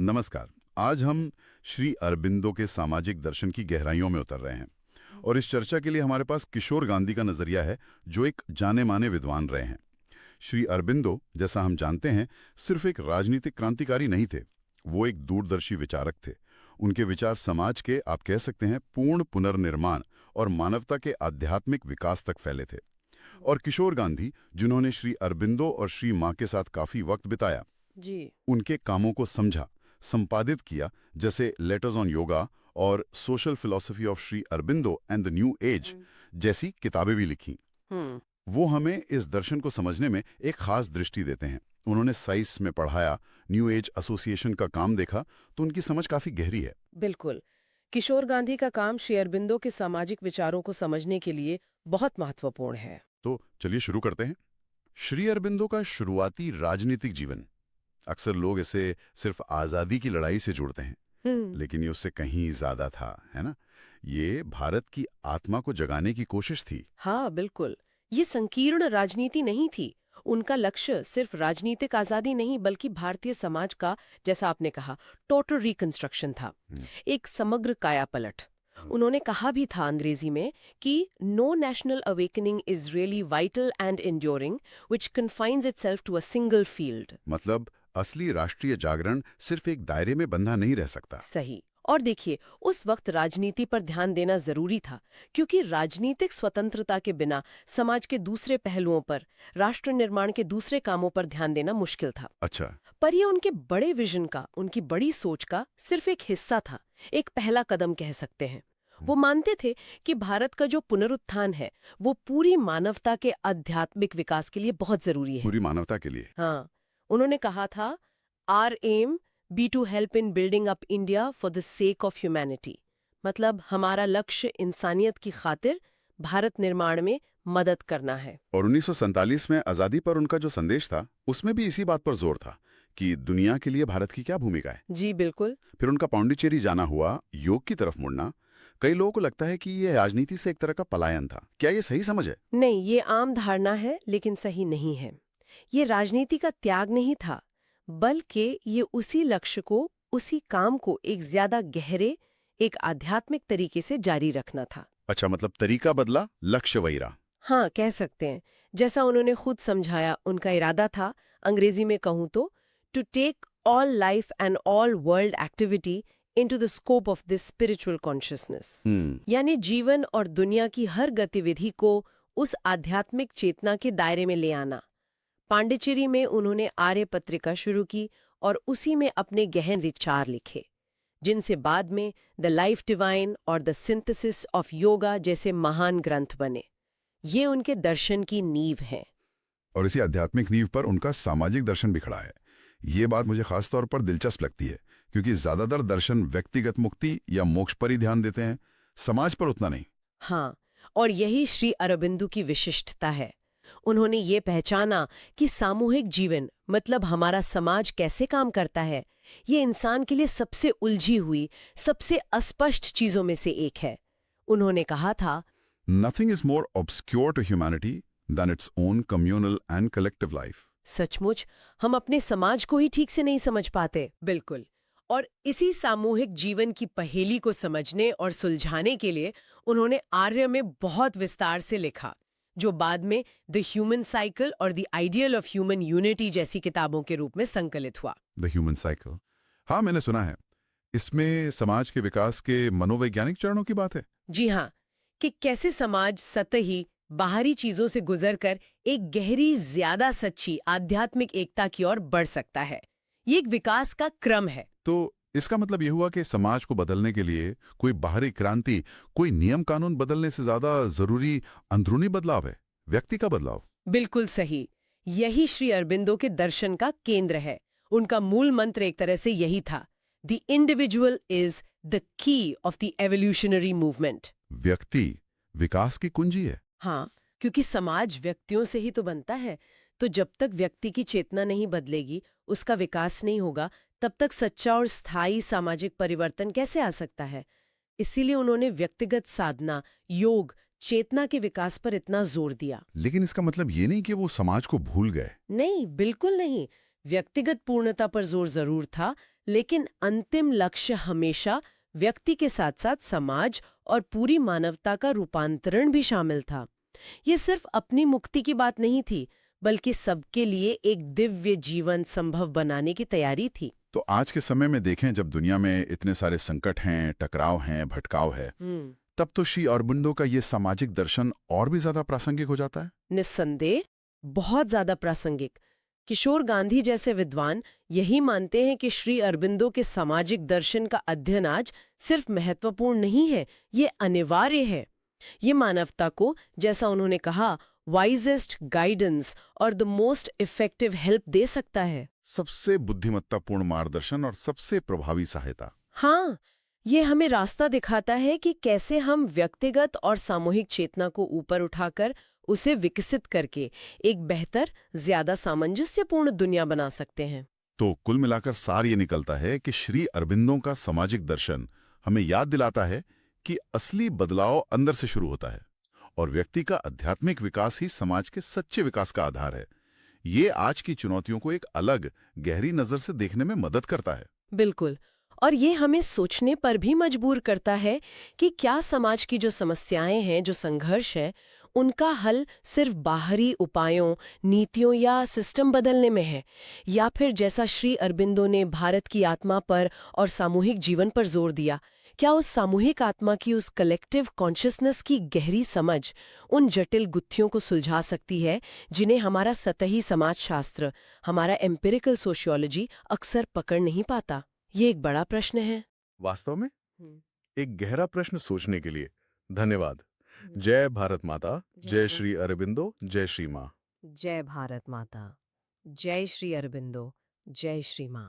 नमस्कार। आज हम श्री अरबिंदो के सामाजिक दर्शन की गहराइयों में उतर रहे हैं और इस चर्चा के लिए हमारे पास किशोर गांधी का नजरिया है, जो एक जाने माने विद्वान रहे हैं। श्री अरबिंदो, जैसा हम जानते हैं, सिर्फ एक राजनीतिक क्रांतिकारी नहीं थे, वो एक दूरदर्शी विचारक थे। उनके विचार समाज के, आप कह सकते हैं, पूर्ण पुनर्निर्माण और मानवता के आध्यात्मिक विकास तक फैले थे। और किशोर गांधी, जिन्होंने श्री अरबिंदो और श्री मां के साथ काफी वक्त बिताया, जी। उनके कामों को समझा, संपादित किया, जैसे लेटर्स ऑन योगा और social philosophy of Shri Aurobindo and the new age जैसी किताबें भी लिखी। हम्म। वो हमें इस दर्शन को समझने में एक खास दृष्टि देते हैं। उन्होंने साइंस में पढ़ाया, न्यू एज एसोसिएशन का काम देखा, तो उनकी समझ काफी गहरी है। बिल्कुल। किशोर गांधी का काम श्री अरबिंदो के सामाजिक विचारों को समझने के लिए बहुत महत्वपूर्ण है। तो चलिए शुरू करते हैं। श्री अरबिंदो का शुरुआती राजनीतिक जीवन, अक्सर लोग इसे सिर्फ आजादी की लड़ाई से जोड़ते हैं, लेकिन ये उससे कहीं ज्यादा था, है ना? ये भारत की आत्मा को जगाने की कोशिश थी। हाँ, बिल्कुल। ये संकीर्ण राजनीति नहीं थी। उनका लक्ष्य सिर्फ राजनीतिक आजादी नहीं, बल्कि भारतीय समाज का, जैसा आपने कहा, टोटल रिकंस्ट्रक्शन था। एक समग्र कायापलट। उन्होंने कहा भी था अंग्रेजी में कि no national awakening is really vital and enduring which confines itself to a single field. मतलब असली राष्ट्रीय जागरण सिर्फ एक दायरे में बंधा नहीं रह सकता। सही। और देखिए, उस वक्त राजनीति पर ध्यान देना जरूरी था, क्योंकि राजनीतिक स्वतंत्रता के बिना समाज के दूसरे पहलुओं पर, राष्ट्र निर्माण के दूसरे कामों पर ध्यान देना मुश्किल था। अच्छा। पर ये उनके बड़े विजन का, उनकी बड़ी सोच का सिर्फ एक हिस्सा था, एक पहला कदम कह सकते हैं। वो मानते थे कि भारत का जो पुनरुत्थान है, वो पूरी मानवता के आध्यात्मिक विकास के लिए बहुत जरूरी है। पूरी मानवता के लिए। हाँ, उन्होंने कहा था, our aim be to help in building up India for the sake of humanity. मतलब हमारा लक्ष्य इंसानियत की खातिर भारत निर्माण में मदद करना है। और 1947 में आजादी पर उनका जो संदेश था, उसमें भी इसी बात पर जोर था कि दुनिया के लिए भारत की क्या भूमिका है। जी बिल्कुल। फिर उनका पांडिचेरी जाना हुआ, योग की तरफ मुड़ना। कई लोगों को लगता है कि ये राजनीति से एक तरह का पलायन था। क्या ये सही समझ है? नहीं, ये आम धारणा है, लेकिन सही नहीं है। ये राजनीति का त्याग नहीं था, बल्कि ये उसी लक्ष्य को, उसी काम को एक ज्यादा गहरे, एक आध्यात्मिक तरीके से जारी रखना था। अच्छा, मतलब तरीका बदला, लक्ष्य वही रहा। हाँ, कह सकते हैं। जैसा उन्होंने खुद समझाया, उनका इरादा था, अंग्रेजी में कहूं तो, to take all life and all world activity into the scope of this spiritual consciousness. यानी जीवन और दुनिया की हर गतिविधि को उस आध्यात्मिक चेतना के दायरे में ले आना। पांडिचेरी में उन्होंने आर्य पत्रिका शुरू की और उसी में अपने गहन विचार लिखे, जिनसे बाद में द लाइफ डिवाइन और द सिंथेसिस ऑफ योगा जैसे महान ग्रंथ बने। ये उनके दर्शन की नींव है। और इसी आध्यात्मिक नींव पर उनका सामाजिक दर्शन भी खड़ा है। ये बात मुझे खास तौर पर दिलचस्प लगती है, क्योंकि ज्यादातर दर्शन व्यक्तिगत मुक्ति या मोक्ष पर ही ध्यान देते हैं, समाज पर उतना नहीं। हाँ, और यही श्री अरबिंदो की विशिष्टता है। उन्होंने ये पहचाना कि सामूहिक जीवन, मतलब हमारा समाज कैसे काम करता है, ये इंसान के लिए सबसे उलझी हुई, सबसे अस्पष्ट चीजों में से एक है। उन्होंने कहा था, Nothing is more obscure to humanity than its own communal and collective life. सचमुच हम अपने समाज को ही ठीक से नहीं समझ पाते। बिल्कुल। और इसी सामूहिक जीवन की पहेली को समझने और सुलझाने के लिए उन्होंने आर्य में बहुत विस्तार से लिखा, जो बाद में द ह्यूमन साइकिल और the ideal of human unity जैसी किताबों के रूप में संकलित हुआ। द ह्यूमन साइकिल, हाँ मैंने सुना है। इसमें समाज के विकास के मनोवैज्ञानिक चरणों की बात है। जी हाँ, कि कैसे समाज सतही बाहरी चीजों से गुजरकर एक गहरी, ज्यादा सच्ची आध्यात्मिक एकता की ओर बढ़ सकता है। ये एक विकास का क्रम है। तो इसका मतलब यह हुआ कि समाज को बदलने के लिए कोई बाहरी क्रांति, कोई नियम कानून बदलने से ज्यादा जरूरी अंदरूनी बदलाव है, व्यक्ति का बदलाव। बिल्कुल सही। यही श्री अरबिंदो के दर्शन का केंद्र है। उनका मूल मंत्र एक तरह से यही था, the individual is the key of the evolutionary movement. व्यक्ति विकास की कुंजी है। हाँ, क्योंकि समाज व्यक्तियों से ही तो बनता है। तो जब तक व्यक्ति की चेतना नहीं बदलेगी, उसका विकास नहीं होगा, तब तक सच्चा और स्थायी सामाजिक परिवर्तन कैसे आ सकता है? इसीलिए उन्होंने व्यक्तिगत साधना, योग, चेतना के विकास पर इतना जोर दिया। लेकिन इसका मतलब ये नहीं कि वो समाज को भूल गए। नहीं, बिल्कुल नहीं। व्यक्तिगत पूर्णता पर जोर जरूर था, लेकिन अंतिम लक्ष्य हमेशा व्यक्ति के साथ साथ समाज और पूरी मानवता का रूपांतरण भी शामिल था। ये सिर्फ अपनी मुक्ति की बात नहीं थी, बल्कि सबके लिए एक दिव्य जीवन संभव बनाने की तैयारी थी। तो आज के समय में देखें, जब दुनिया में इतने सारे संकट हैं, टकराव हैं, भटकाव है, तब तो श्री अरबिंदो का ये सामाजिक दर्शन और भी ज्यादा प्रासंगिक हो जाता है। निस्संदेह बहुत ज्यादा प्रासंगिक। किशोर गांधी जैसे विद्वान यही मानते हैं कि श्री अरबिंदो के सामाजिक दर्शन का अध्ययन आज सिर्फ महत्वपूर्ण नहीं है, ये अनिवार्य है। ये मानवता को, जैसा उन्होंने कहा, वाइजेस्ट गाइडेंस और द मोस्ट इफेक्टिव हेल्प दे सकता है। सबसे बुद्धिमत्तापूर्ण मार्गदर्शन और सबसे प्रभावी सहायता। हाँ, ये हमें रास्ता दिखाता है कि कैसे हम व्यक्तिगत और सामूहिक चेतना को ऊपर उठाकर उसे विकसित करके एक बेहतर, ज्यादा सामंजस्यपूर्ण दुनिया बना सकते हैं। तो कुल मिलाकर सार ये निकलता है कि श्री अरबिंदो का सामाजिक दर्शन हमें याद दिलाता है कि असली बदलाव अंदर से शुरू होता है और व्यक्ति का आध्यात्मिक विकास ही समाज के सच्चे विकास का आधार है। ये आज की चुनौतियों को एक अलग, गहरी नजर से देखने में मदद करता है। बिल्कुल। और ये हमें सोचने पर भी मजबूर करता है कि क्या समाज की जो समस्याएं हैं, जो संघर्ष है, उनका हल सिर्फ बाहरी उपायों, नीतियों या सिस्टम बदलने में है, या फिर जैसा श्री अरबिंदो ने भारत की आत्मा पर और सामूहिक जीवन पर जोर दिया, क्या उस सामूहिक आत्मा की, उस कलेक्टिव कॉन्शियसनेस की गहरी समझ उन जटिल गुत्थियों को सुलझा सकती है जिन्हें हमारा सतही समाजशास्त्र, हमारा एम्पिरिकल सोशियोलॉजी अक्सर पकड़ नहीं पाता? ये एक बड़ा प्रश्न है। वास्तव में एक गहरा प्रश्न सोचने के लिए धन्यवाद। जय भारत माता, जय श्री अरबिंदो, जय श्री माँ। जय भारत माता, जय श्री अरबिंदो, जय श्री माँ।